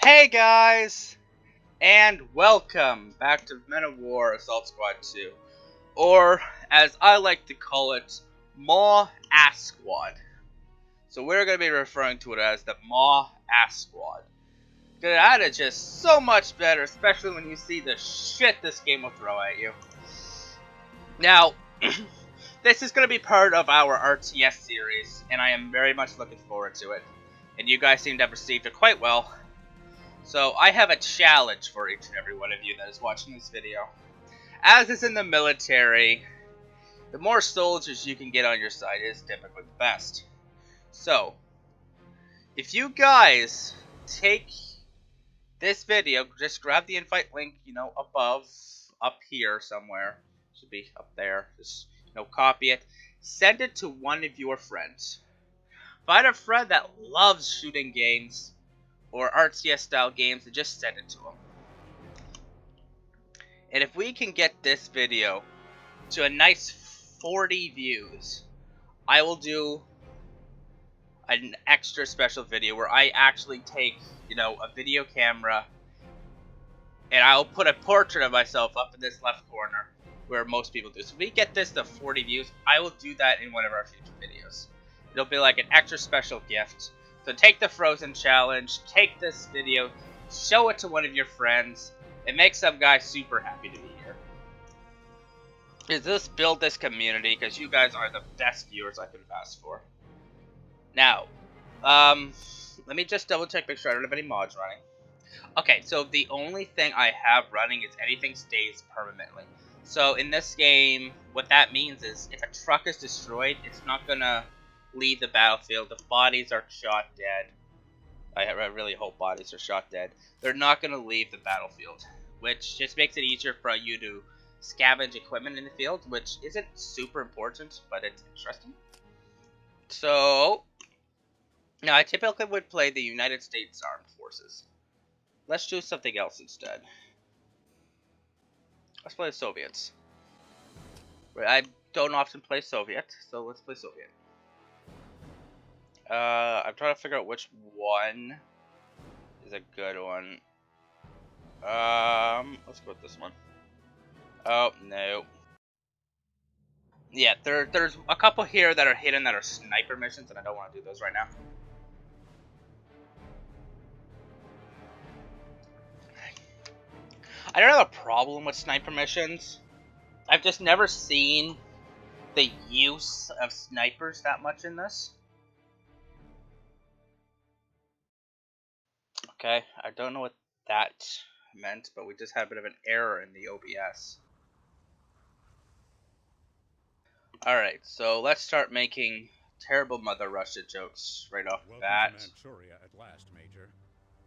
Hey guys, and welcome back to MoW Assault Squad 2, or as I like to call it, MoW Ass Squad. So we're going to be referring to it as the MoW Ass Squad. Because that is just so much better, especially when you see the shit this game will throw at you. Now, this is going to be part of our RTS series, and I am very much looking forward to it. And you guys seem to have received it quite well. So I have a challenge for each and every one of you that is watching this video. As is in the military, the more soldiers you can get on your side is typically the best. So, if you guys take this video, just grab the invite link, above, up here somewhere. Should be up there. Just, copy it. Send it to one of your friends. Find a friend that loves shooting games or RTS style games and just send it to them. And if we can get this video to a nice 40 views, I will do an extra special video where I actually take, a video camera and I'll put a portrait of myself up in this left corner where most people do. So if we get this to 40 views, I will do that in one of our future videos. It'll be like an extra special gift. So take the Frozen Challenge, take this video, show it to one of your friends, and make some guy super happy to be here. Let's build this community, because you guys are the best viewers I could have asked for. Now, let me just double check, make sure I don't have any mods running. Okay, so the only thing I have running is anything stays permanently. So in this game, what that means is if a truck is destroyed, it's not gonna leave the battlefield. If bodies are shot dead, I really hope bodies are shot dead, they're not going to leave the battlefield, which just makes it easier for you to scavenge equipment in the field, which isn't super important, but it's interesting. So, now I typically would play the United States Armed Forces. Let's do something else instead. Let's play the Soviets. I don't often play Soviet, so let's play Soviet. I'm trying to figure out which one is a good one. Let's go with this one. Oh, no. Yeah, there's a couple here that are hidden that are sniper missions, and I don't want to do those right now. I don't have a problem with sniper missions. I've just never seen the use of snipers that much in this. Okay, I don't know what that meant, but we just had a bit of an error in the OBS. Alright, so let's start making terrible Mother Russia jokes right off the bat. Welcome to Manchuria at last, Major.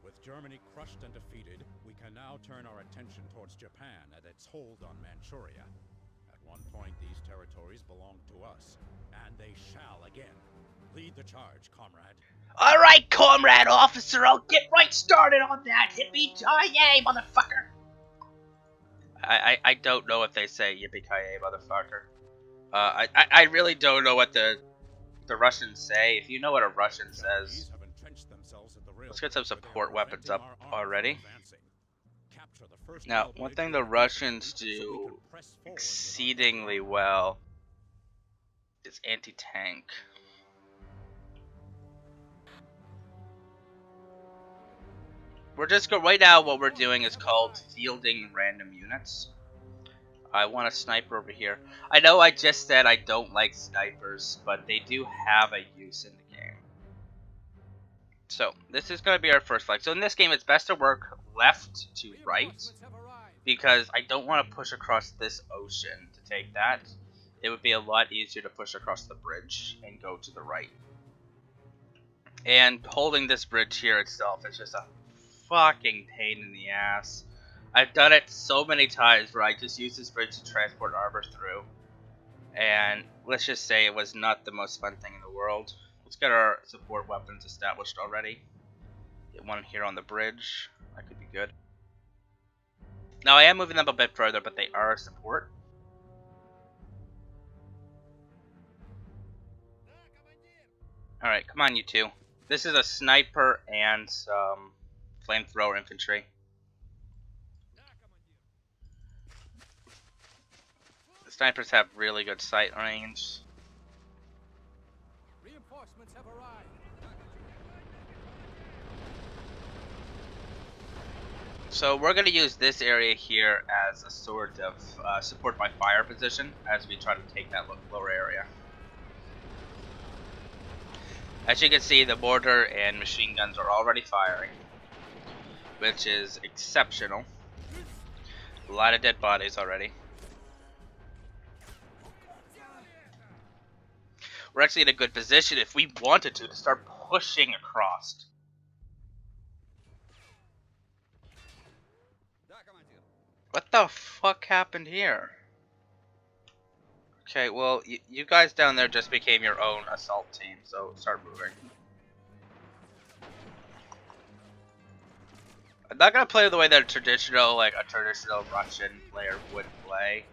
With Germany crushed and defeated, we can now turn our attention towards Japan and its hold on Manchuria. At one point, these territories belonged to us, and they shall again. Lead the charge, comrade. Alright, comrade officer, I'll get right started on that. Yippee-ki-yay, motherfucker. I don't know if they say yippee-ki-yay, motherfucker. I really don't know what the Russians say. If you know what a Russian says, let's get some support weapons up already. Now, one thing the Russians do exceedingly well is anti-tank. We're just right now what we're doing is called fielding random units. I want a sniper over here. I know I just said I don't like snipers, but they do have a use in the game. So, this is going to be our first flag. So in this game, it's best to work left to right, because I don't want to push across this ocean to take that. It would be a lot easier to push across the bridge and go to the right. And holding this bridge here itself is just a fucking pain in the ass. I've done it so many times where I just use this bridge to transport armor through, and let's just say it was not the most fun thing in the world. Let's get our support weapons established already. Get one here on the bridge. That could be good. Now I am moving them a bit further, but they are support. Alright, come on you two. This is a sniper and some flamethrower infantry. The snipers have really good sight range. Reinforcements have arrived. So we're going to use this area here as a sort of support by fire position as we try to take that lower area. As you can see, the mortar and machine guns are already firing, which is exceptional. A lot of dead bodies already. We're actually in a good position if we wanted to start pushing across. What the fuck happened here? Okay, well, you guys down there just became your own assault team, so start moving. I'm not gonna play the way that a traditional Russian player would play.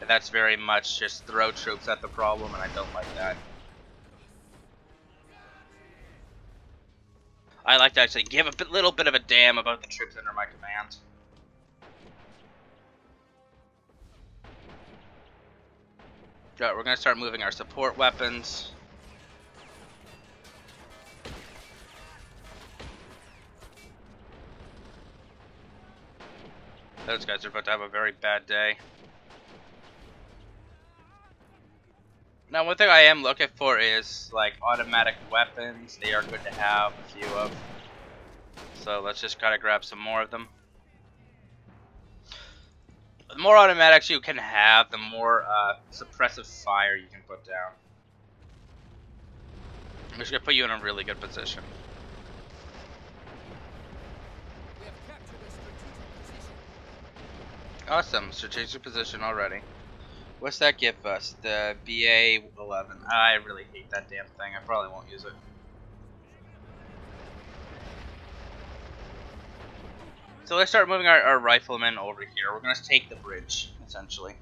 And that's very much just throw troops at the problem, and I don't like that. I like to actually give a little bit of a damn about the troops under my command. Right, we're gonna start moving our support weapons. Those guys are about to have a very bad day. Now, one thing I am looking for is like automatic weapons. They are good to have a few of. So let's just gotta grab some more of them. The more automatics you can have, the more suppressive fire you can put down. Which is gonna put you in a really good position. We have captured a strategic position. Awesome, strategic position already. What's that give us? The BA-11. I really hate that damn thing. I probably won't use it. So let's start moving our riflemen over here. We're going to take the bridge, essentially.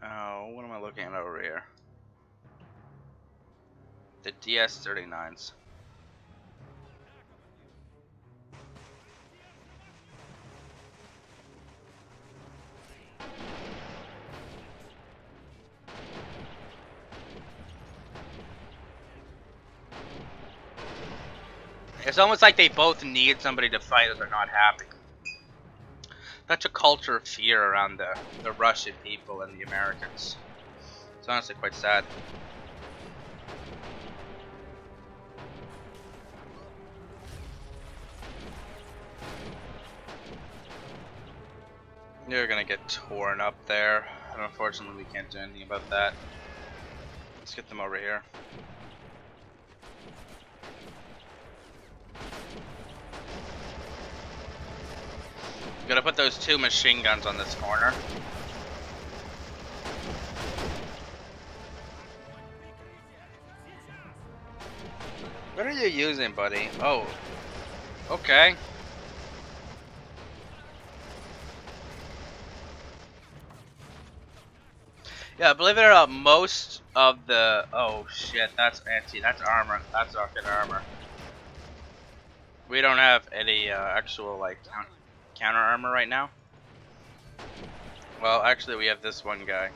Oh, what am I looking at over here? The DS-39s. It's almost like they both need somebody to fight if they're not happy. Such a culture of fear around the Russian people and the Americans. It's honestly quite sad. You're gonna get torn up there, and unfortunately we can't do anything about that. Let's get them over here. Gotta put those 2 machine guns on this corner. What are you using, buddy? Oh, okay. Yeah, believe it or not, most of the... Oh shit, that's armor. That's fucking armor. We don't have any actual like counter armor right now. Well, actually we have this one guy.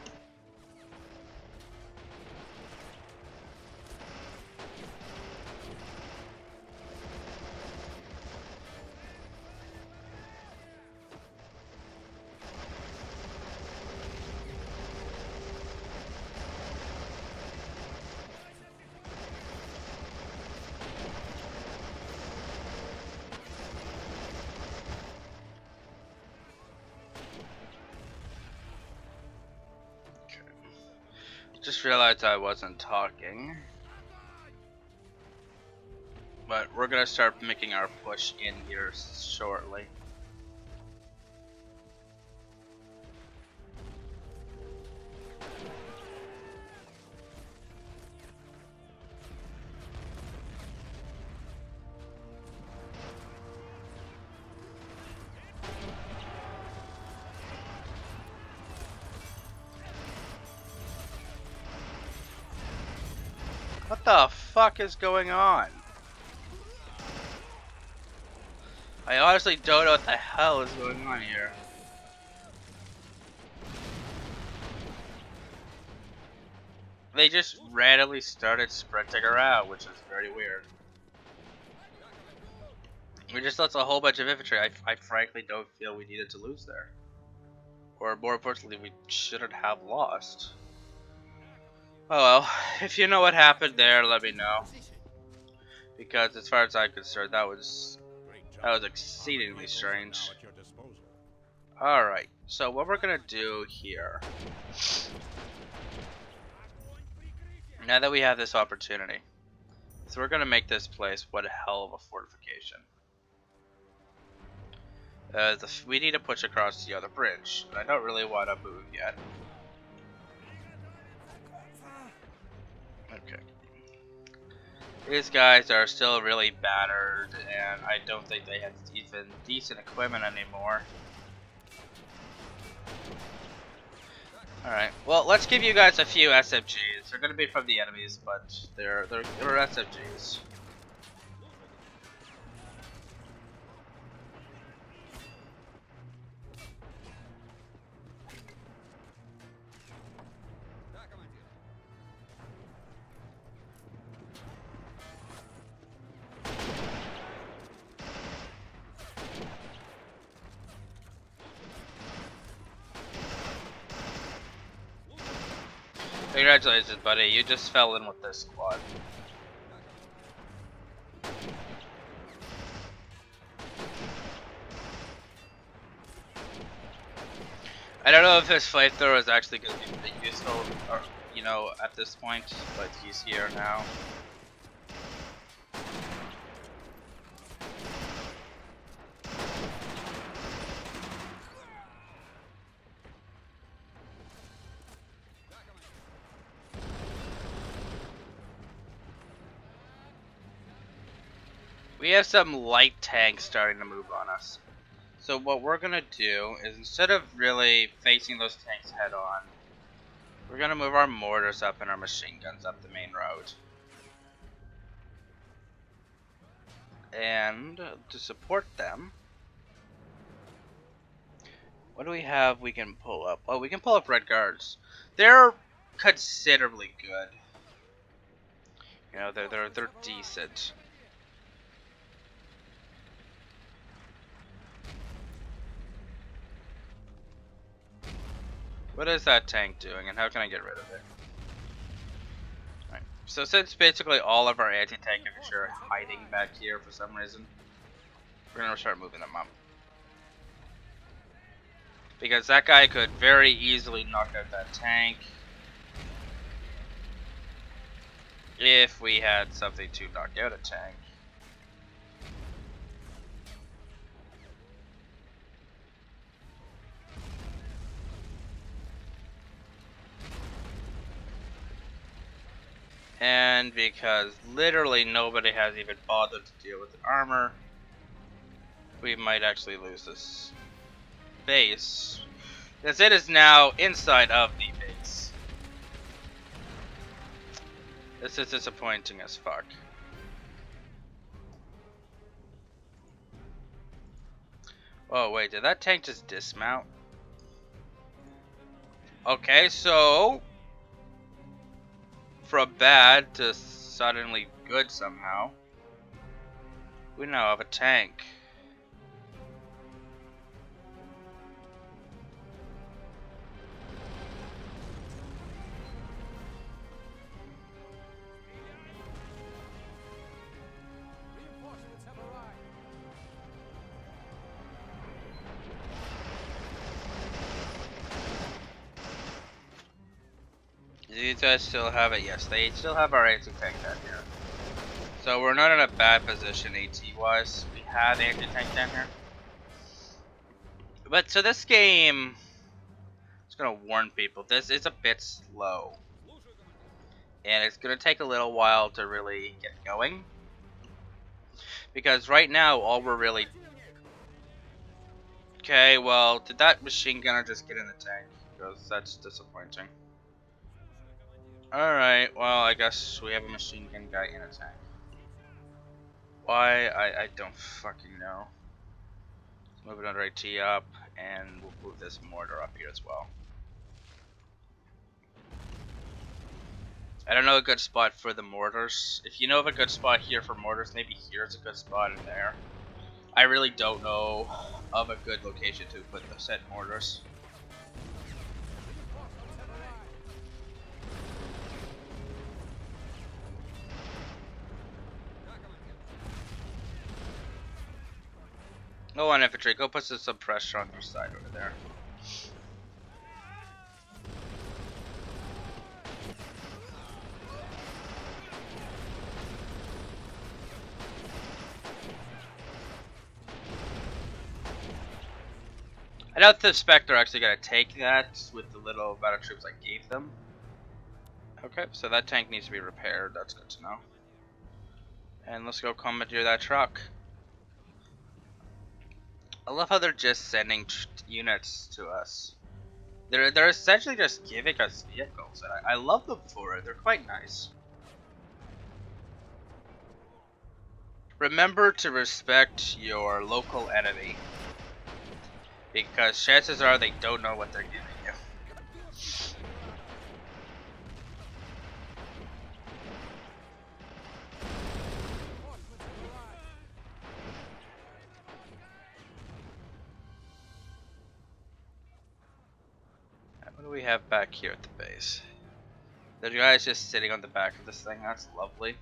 Just realized I wasn't talking. But we're gonna start making our push in here shortly. What the fuck is going on? I honestly don't know what the hell is going on here. They just randomly started sprinting around, which is very weird. We just lost a whole bunch of infantry. I frankly don't feel we needed to lose there. Or more importantly, we shouldn't have lost. Oh well, if you know what happened there, let me know. Because as far as I'm concerned, that was exceedingly strange. Alright, so what we're gonna do here, now that we have this opportunity, so we're gonna make this place one hell of a fortification. We need to push across the other bridge. I don't really want to move yet. Okay. These guys are still really battered, and I don't think they have even decent equipment anymore. Alright, well, let's give you guys a few SMGs. They're going to be from the enemies, but they're SMGs. Congratulations, buddy. You just fell in with this squad. I don't know if his flamethrower is actually going to be useful, or, you know, at this point, but he's here now. We have some light tanks starting to move on us. So what we're gonna do is, instead of really facing those tanks head on, we're gonna move our mortars up and our machine guns up the main road. And to support them, what do we have we can pull up? Oh, we can pull up Red Guards. They're considerably good. You know, they're decent. What is that tank doing, and how can I get rid of it? Alright, so since basically all of our anti-tank infantry are hiding back here for some reason, we're gonna start moving them up. Because that guy could very easily knock out that tank if we had something to knock out a tank. And because literally nobody has even bothered to deal with the armor, we might actually lose this base, because it is now inside of the base. This is disappointing as fuck. Oh wait, did that tank just dismount? Okay, so from bad to suddenly good somehow, we now have a tank. These guys still have it. Yes, they still have our anti-tank down here. So we're not in a bad position AT-wise. We have anti-tank down here. But so this game, I'm just gonna warn people, this is a bit slow. And it's gonna take a little while to really get going. Because right now, all we're really... Okay, well, did that machine gunner just get in the tank? Because that's disappointing. Alright, well, I guess we have a machine gun guy in a tank. Why? I don't fucking know. Let's move another AT up, and we'll move this mortar up here as well. I don't know a good spot for the mortars. If you know of a good spot here for mortars, maybe here's a good spot in there. I really don't know of a good location to put the said mortars. Go on, infantry. Go put some pressure on their side over there. I doubt the Spectre are actually going to take that with the little amount of troops I gave them. Okay, so that tank needs to be repaired. That's good to know. And let's go commandeer that truck. I love how they're just sending units to us. They're essentially just giving us vehicles, and I love them for it. They're quite nice. Remember to respect your local enemy, because chances are they don't know what they're giving you. What do we have back here at the base? The guy's just sitting on the back of this thing. That's lovely.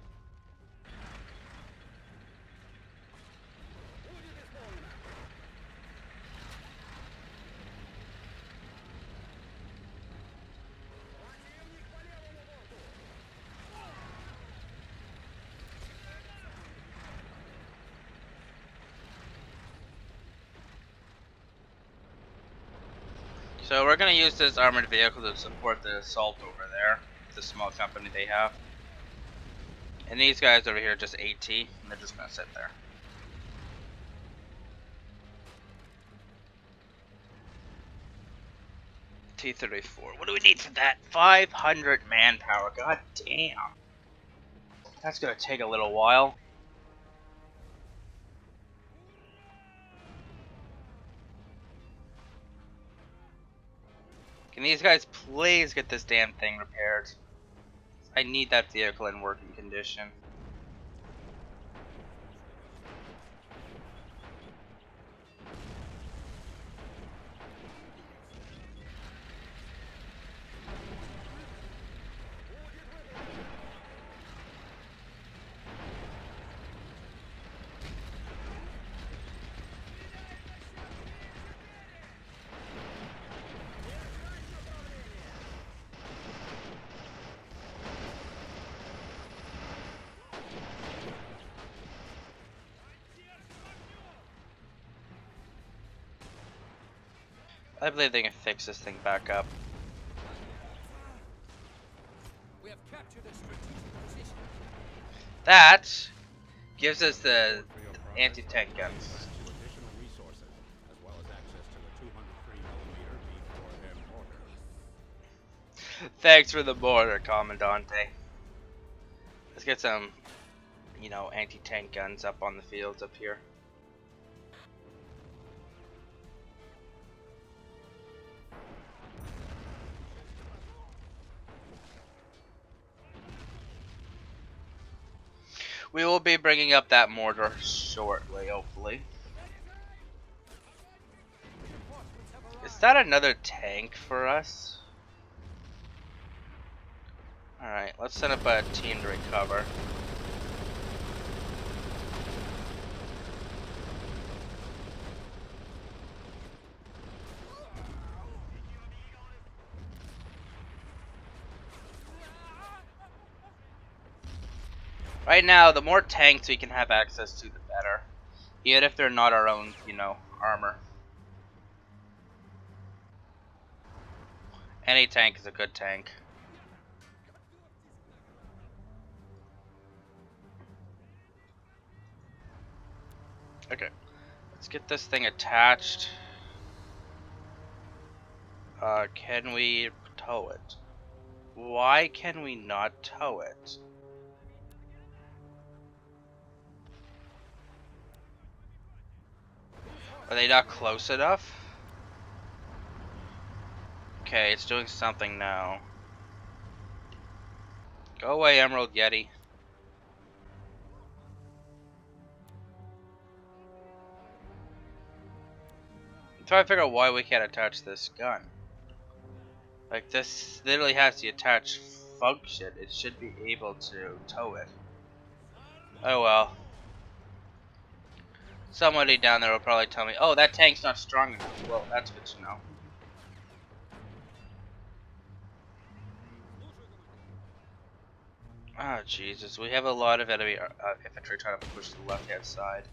So we're gonna use this armored vehicle to support the assault over there, the small company they have. And these guys over here are just AT, and they're just gonna sit there. T-34. What do we need for that? 500 manpower. God damn. That's gonna take a little while. Can these guys please get this damn thing repaired? I need that vehicle in working condition. I believe they can fix this thing back up. We have captured a strategic position. That gives us the anti-tank guns. Additional resources, as well as access to the 203mm B4M mortar. Thanks for the mortar, Commandante. Let's get some, you know, anti-tank guns up on the fields up here. We will be bringing up that mortar shortly, hopefully. Is that another tank for us? Alright, let's set up a team to recover. Right now, the more tanks we can have access to, the better. Even if they're not our own, you know, armor. Any tank is a good tank. Okay, let's get this thing attached. Can we tow it? why can we not tow it? Are they not close enough? Okay, it's doing something now. Go away, Emerald Yeti. I'm trying to figure out why we can't attach this gun. Like, this literally has the attach function. It should be able to tow it. Oh well. Somebody down there will probably tell me, oh, that tank's not strong enough. Well, that's good to know. Oh, Jesus. We have a lot of enemy infantry trying to push to the left-hand side.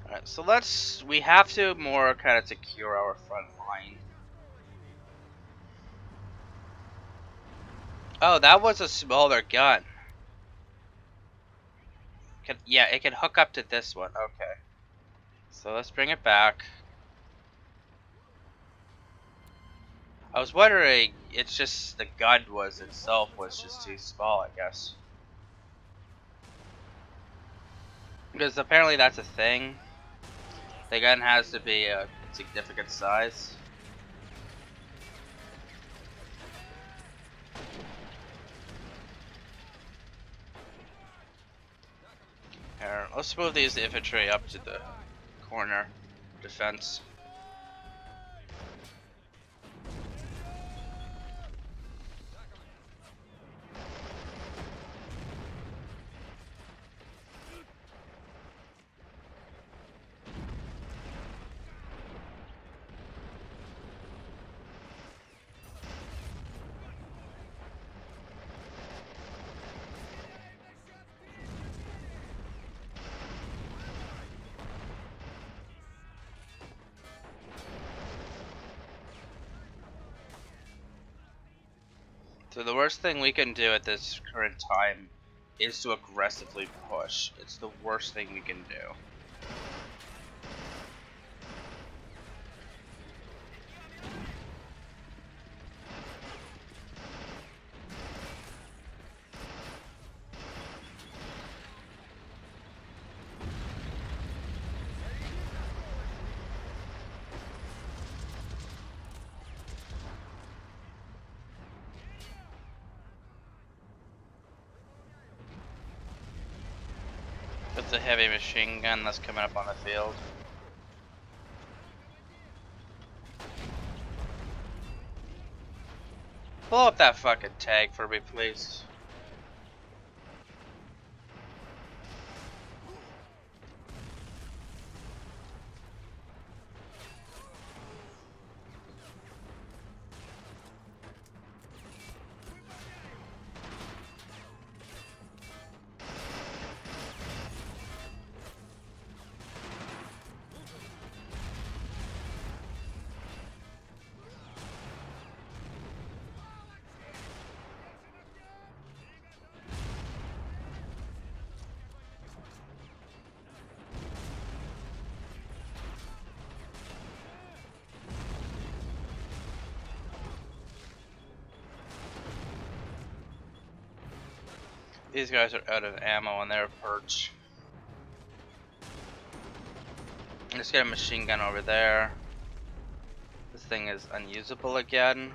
Alright, so we have to more kind of secure our front line. Oh, that was a smaller gun. Yeah, it can hook up to this one. Okay. So let's bring it back. I was wondering, it's just the gun itself was just too small, I guess. Because apparently that's a thing. The gun has to be a significant size. Here, let's move these infantry up to the corner defense. So the worst thing we can do at this current time is to aggressively push. It's the worst thing we can do. It's a heavy machine gun that's coming up on the field. Blow up that fucking tank for me, please. These guys are out of ammo on their perch. Let's get a machine gun over there. This thing is unusable again.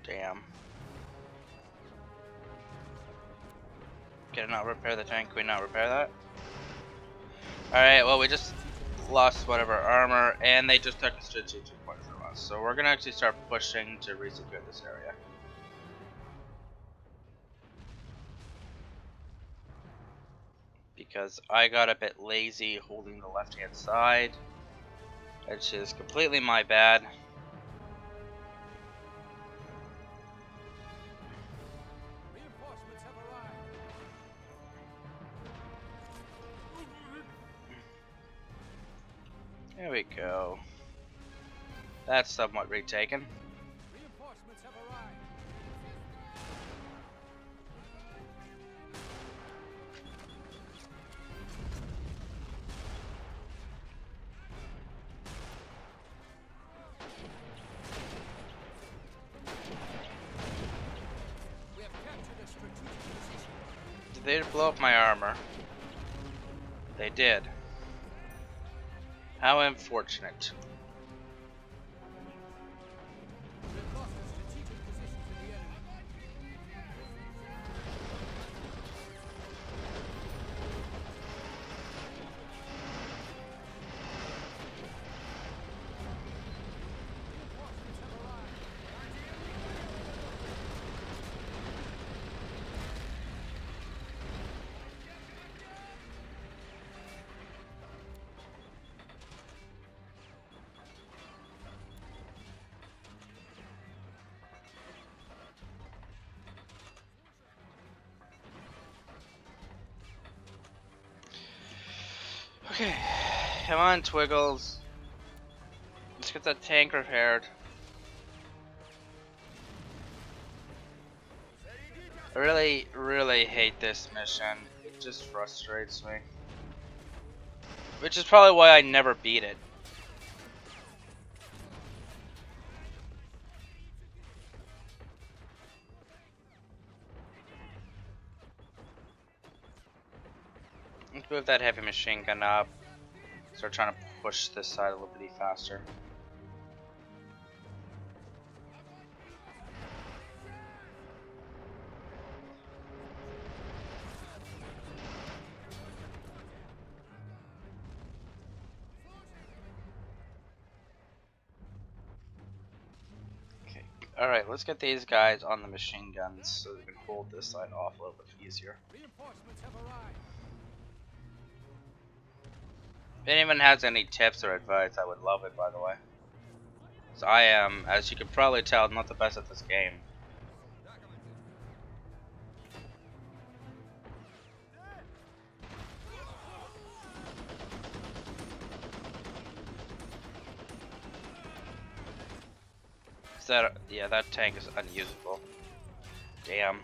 Damn. Can it not repair the tank? Can we not repair that? Alright, well we just lost one of our armor and they just took a strategic point from us. So we're gonna actually start pushing to resecure this area. Because I got a bit lazy holding the left hand side, which is completely my bad. There we go. That's somewhat retaken. Reinforcements have arrived. We have captured a strategic position. Did they blow up my armor? They did. How unfortunate. We have lost a strategic position to the enemy. Reinforcements have arrived. Okay, come on, Twiggles. Let's get that tank repaired. I really hate this mission. It just frustrates me. Which is probably why I never beat it. Let's move that heavy machine gun up. Start trying to push this side a little bit faster. Okay, alright, let's get these guys on the machine guns so they can hold this side off a little bit easier. Reinforcements have arrived. If anyone has any tips or advice, I would love it, by the way. So I am, as you can probably tell, not the best at this game. Yeah, that tank is unusable. Damn.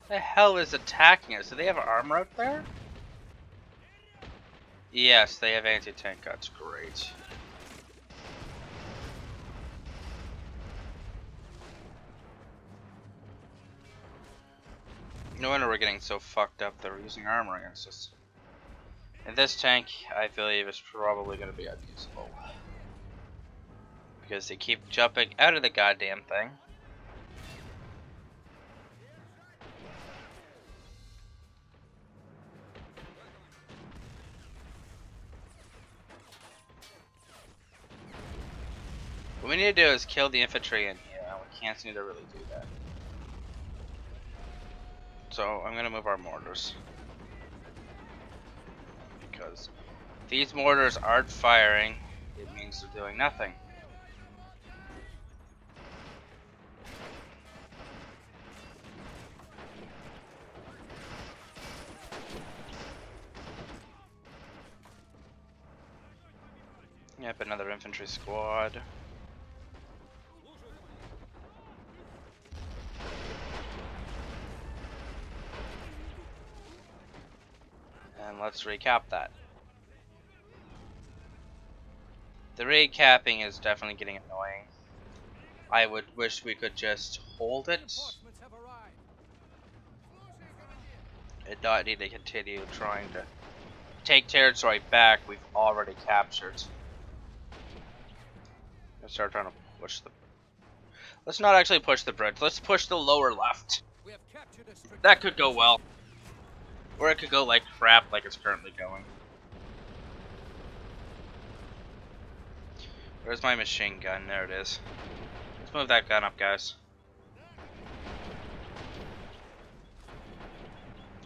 The hell is attacking us? Do they have armor out there? Yes, they have anti-tank guns. Great. No wonder we're getting so fucked up. They're using armor against us. And this tank, I believe, is probably going to be unusable. Because they keep jumping out of the goddamn thing. What we need to do is kill the infantry in here, and we can't seem to really do that. So I'm gonna move our mortars. Because if these mortars aren't firing, it means they're doing nothing. Yep, another infantry squad. And let's recap that. The recapping is definitely getting annoying. I would wish we could just hold it Reinforcements have arrived. and not need to continue trying to take territory back we've already captured. Let's start trying to push the... Let's not actually push the bridge. Let's push the lower left. We have captured a strategic That could go well. Or it could go like crap like it's currently going. Where's my machine gun? There it is. Let's move that gun up, guys.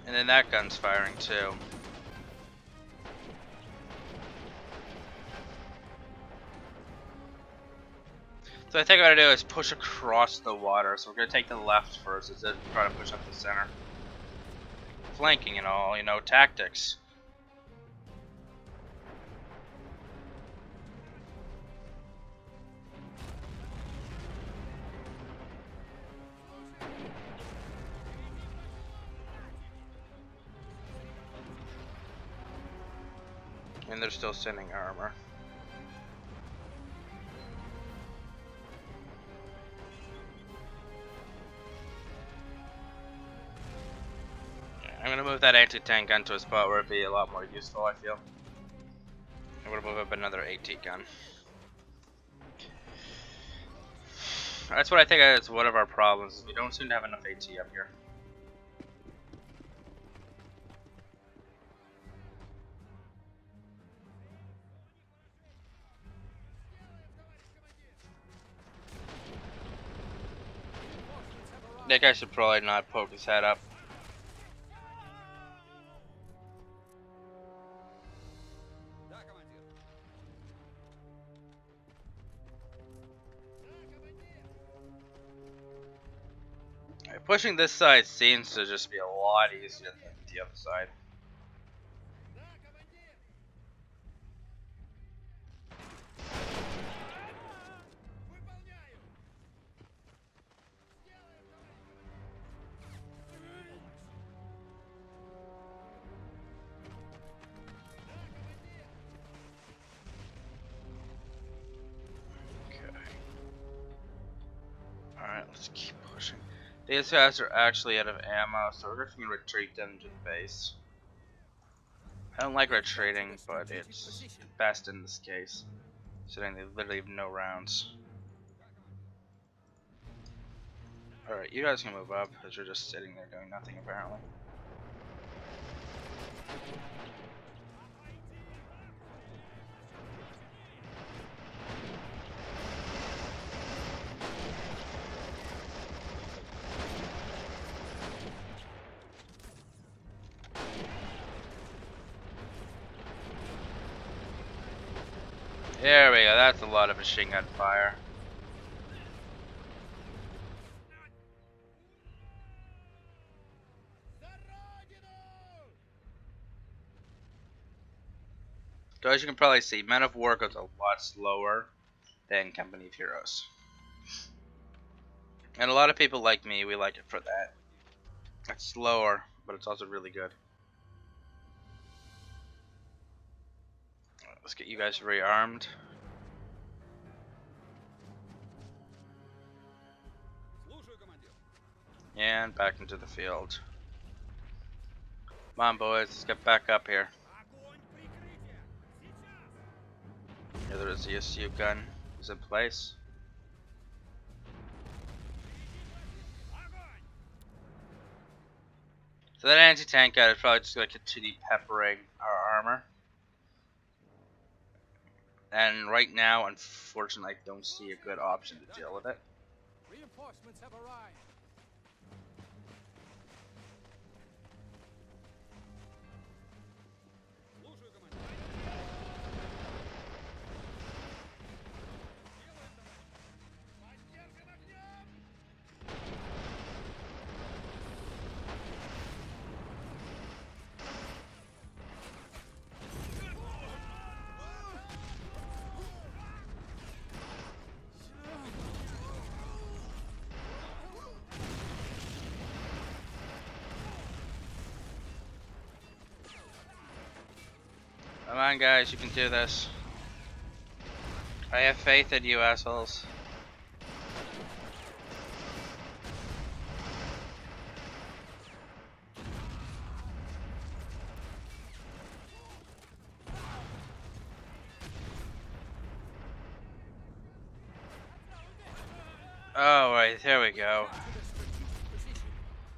And then that gun's firing too. So I think what I do is push across the water. So we're gonna take the left first, is it? Try to push up the center. Flanking and all, you know, tactics. And they're still sending armor. I'm gonna move that anti-tank gun to a spot where it'd be a lot more useful, I feel. I'm gonna move up another AT gun. That's what I think is one of our problems, is we don't seem to have enough AT up here. That guy should probably not poke his head up. Pushing this side seems to just be a lot easier than the other side. Okay. Alright, let's keep pushing. These guys are actually out of ammo, so we're just gonna retreat them to the base. I don't like retreating, but it's best in this case, considering they literally have no rounds. Alright, you guys can move up, because you're just sitting there doing nothing apparently. There we go, that's a lot of machine gun fire. So as you can probably see, Men of War goes a lot slower than Company of Heroes. And a lot of people like me, we like it for that. It's slower, but it's also really good. Let's get you guys rearmed. And back into the field. Come on, boys, let's get back up here. Here, there's the ESU gun is in place. So that anti-tank guy is probably just going to continue peppering our armor. And right now, unfortunately, I don't see a good option to deal with it. Reinforcements have arrived. Come on, guys, you can do this. I have faith in you, assholes. Oh, right, there we go.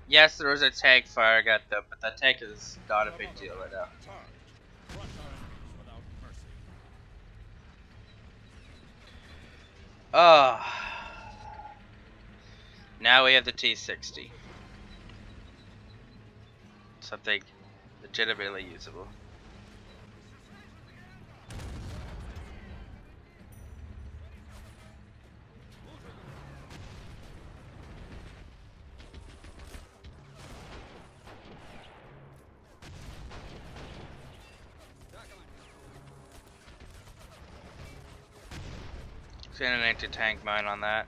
Yes, there was a tank fire I got though, but that tank is not a big deal right now. Oh. Now we have the T60. Something legitimately usable. Pin an anti-tank mine on that.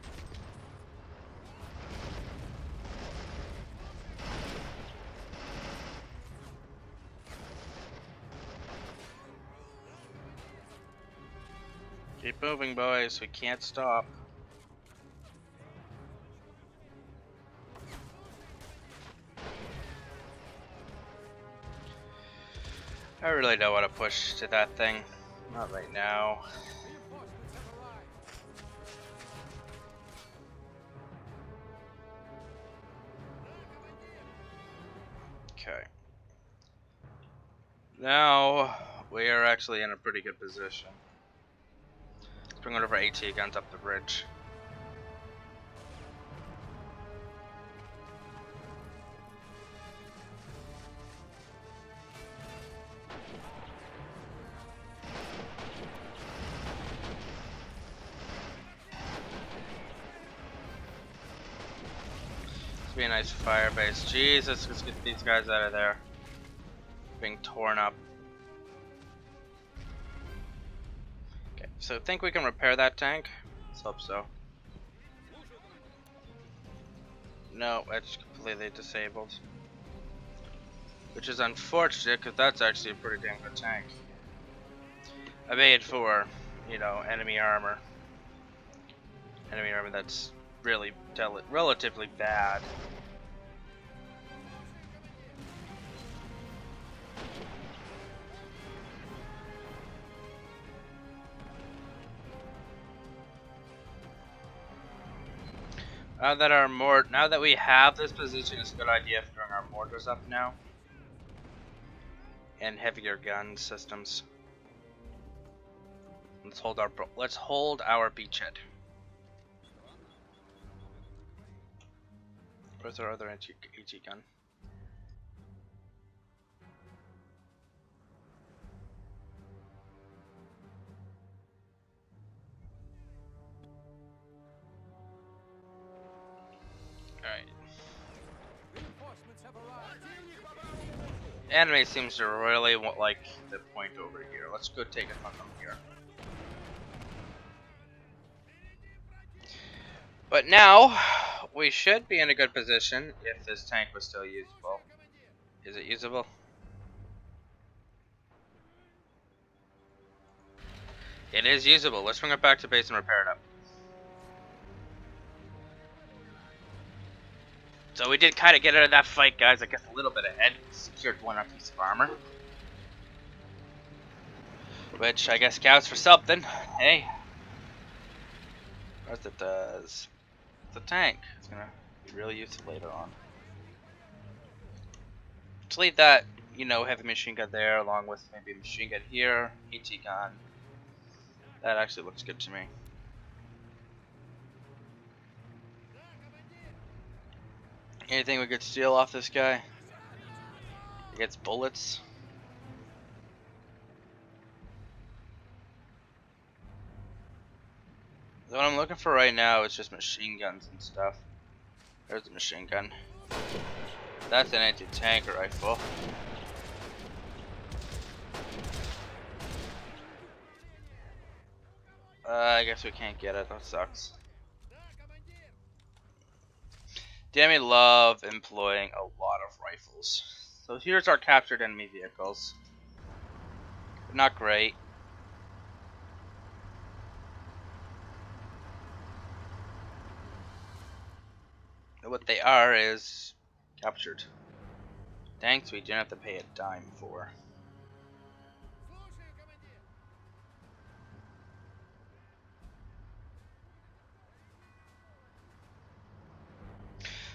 Keep moving, boys. We can't stop. I really don't want to push to that thing. Not right now. Reinforcements have arrived. Okay. Now we are actually in a pretty good position. Let's bring one of our AT guns up the bridge. Be a nice fire base. Jesus, let's get these guys out of there. Being torn up. Okay, so think we can repair that tank? Let's hope so. No, it's completely disabled. Which is unfortunate, because that's actually a pretty damn good tank. I made for, you know, enemy armor. Enemy armor that's really relatively bad. Now that we have this position, it's a good idea to bring our mortars up now. And heavier gun systems. Let's hold our beachhead. Where's our other AT gun? Alright. Reinforcements have arrived. Anime seems to really like the point over here. Let's go take it from them here. But now, we should be in a good position if this tank was still usable. Is it usable? It is usable. Let's bring it back to base and repair it up. So we did kind of get out of that fight, guys. I guess a little bit ahead. Secured one piece of armor. Which I guess counts for something. Hey. What it does. It's a tank. It's gonna be really useful later on. Let's leave that, you know, heavy machine gun there along with maybe a machine gun here, AT gun. That actually looks good to me. Anything we could steal off this guy? He gets bullets. What I'm looking for right now is just machine guns and stuff. There's a machine gun. That's an anti-tank rifle. I guess we can't get it. That sucks. The enemy love employing a lot of rifles. So here's our captured enemy vehicles. Not great. What they are is captured tanks we didn't have to pay a dime for.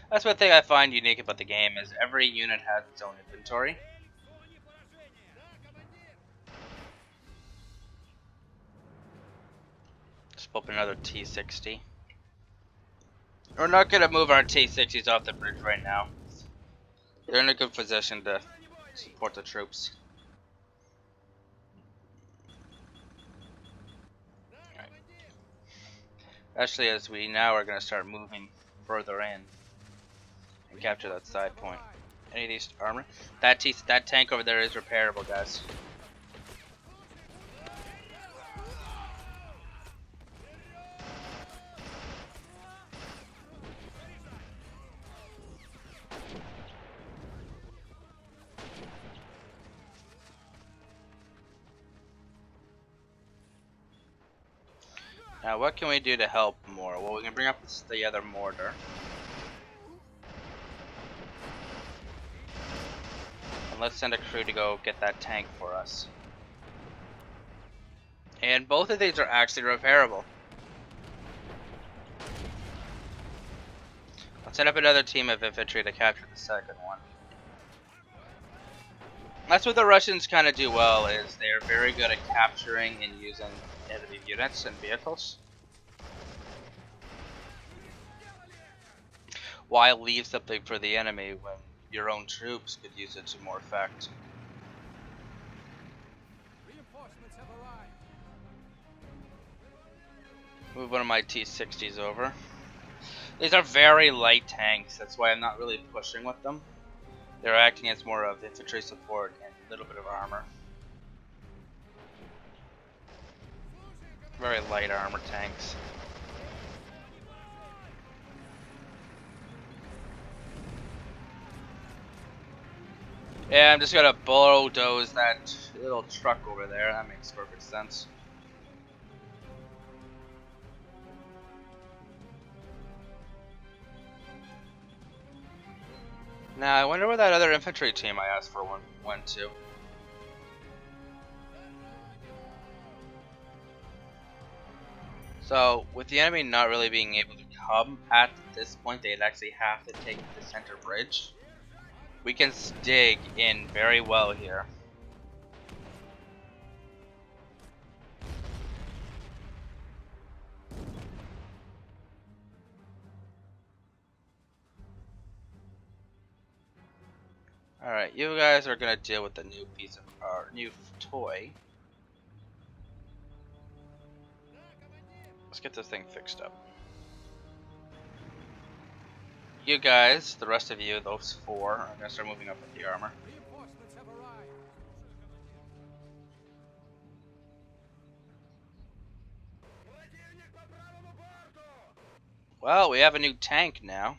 That's one thing I find unique about the game is every unit has its own inventory. Let's open another T-60. We're not going to move our T-60s off the bridge right now. They're in a good position to support the troops. Right. Especially as we now are going to start moving further in and capture that side point. Any of these armor? That tank over there is repairable, guys. Now, what can we do to help more? Well, we can bring up the other mortar. And let's send a crew to go get that tank for us. And both of these are actually repairable. Let's set up another team of infantry to capture the second one. That's what the Russians kind of do well, is they're very good at capturing and using enemy units and vehicles. Why leave something for the enemy when your own troops could use it to more effect? Reinforcements have arrived. Move one of my T-60s over. These are very light tanks, that's why I'm not really pushing with them. They're acting as more of infantry support and a little bit of armor. Very light armor tanks. Yeah, I'm just gonna bulldoze that little truck over there. That makes perfect sense. Now, I wonder where that other infantry team I asked for went to. So, with the enemy not really being able to come at this point, they'd actually have to take the center bridge. We can dig in very well here. Alright, you guys are gonna deal with the new piece of new toy. Let's get this thing fixed up. You guys, the rest of you, those four, are gonna start moving up with the armor. Reinforcements have arrived. Well, we have a new tank now.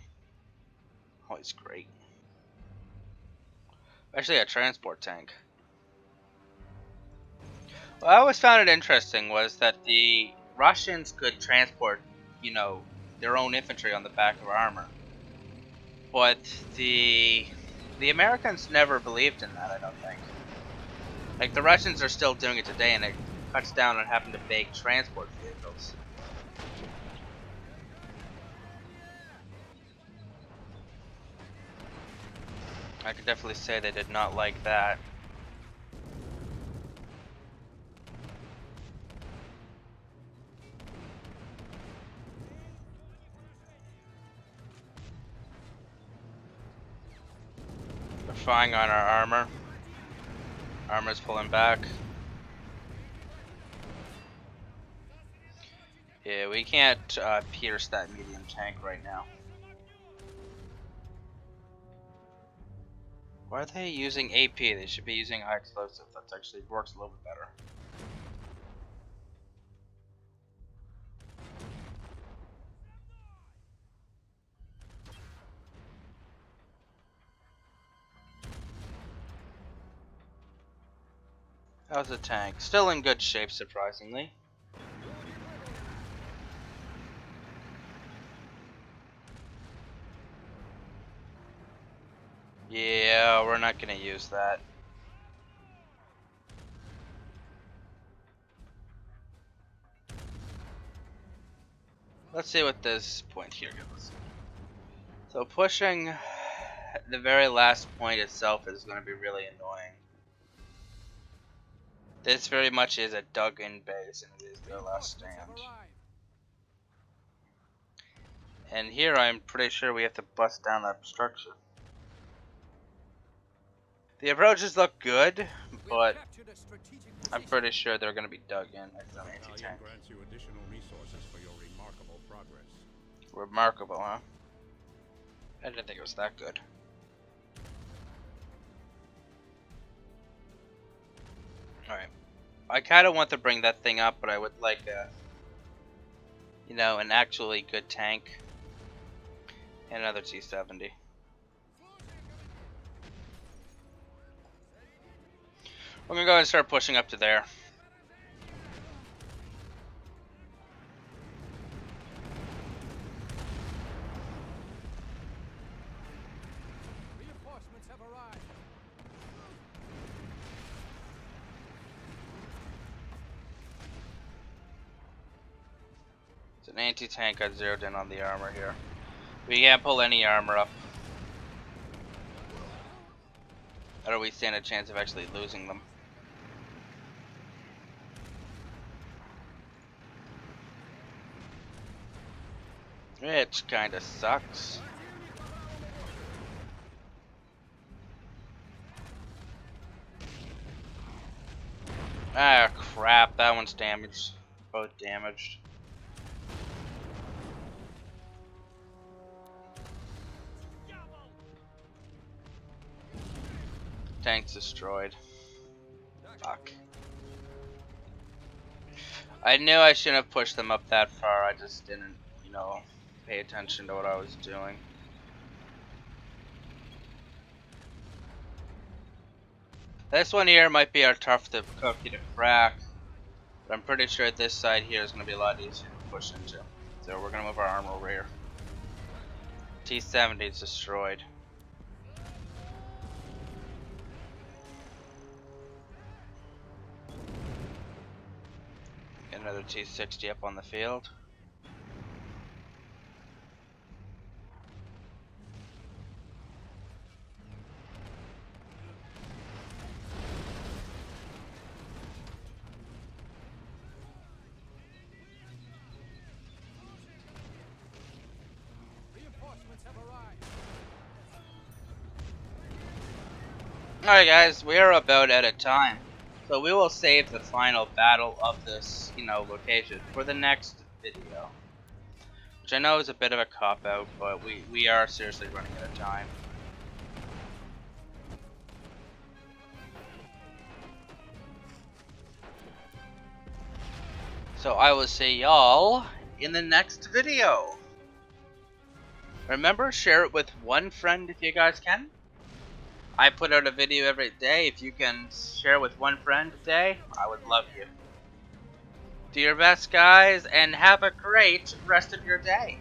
Oh, he's great. Actually, a transport tank. What I always found it interesting was that the Russians could transport, you know, their own infantry on the back of armor. But the Americans never believed in that, I don't think. Like, the Russians are still doing it today, and it cuts down on having to make transport vehicles. I could definitely say they did not like that. We're firing on our armor. Armor's pulling back. Yeah, we can't pierce that medium tank right now. Why are they using AP? They should be using high explosive. That actually works a little bit better. How's the tank? Still in good shape, surprisingly. Yeah, we're not gonna use that. Let's see what this point here goes. So pushing the very last point itself is going to be really annoying. This very much is a dug-in base, and it is their last Reinforcements have stand. arrived. And here I'm pretty sure we have to bust down that structure. The approaches look good, We but have captured a strategic I'm position. pretty sure they're going to be dug in as an Battalion anti-tank. grants you additional resources for your remarkable progress. Remarkable, huh? I didn't think it was that good. Alright. I kind of want to bring that thing up, but I would like a, you know, an actually good tank. And another T-70. We're gonna go and start pushing up to there. An anti-tank got zeroed in on the armor here. We can't pull any armor up. Or we stand a chance of actually losing them. Which kinda sucks. Ah, crap, that one's damaged. Both damaged. Tank's destroyed. Fuck. I knew I shouldn't have pushed them up that far, I just didn't, you know, pay attention to what I was doing. This one here might be our tough to cookie to crack, but I'm pretty sure this side here is going to be a lot easier to push into. So we're going to move our armor over here. T-70 is destroyed. Get another T-60 up on the field. Reinforcements have arrived. Alright guys, we are about out of time. So we will save the final battle of this, you know, location for the next video. Which I know is a bit of a cop-out, but we are seriously running out of time. So I will see y'all in the next video. Remember, share it with one friend if you guys can. I put out a video every day. If you can share with one friend a day, I would love you. Do your best, guys, and have a great rest of your day.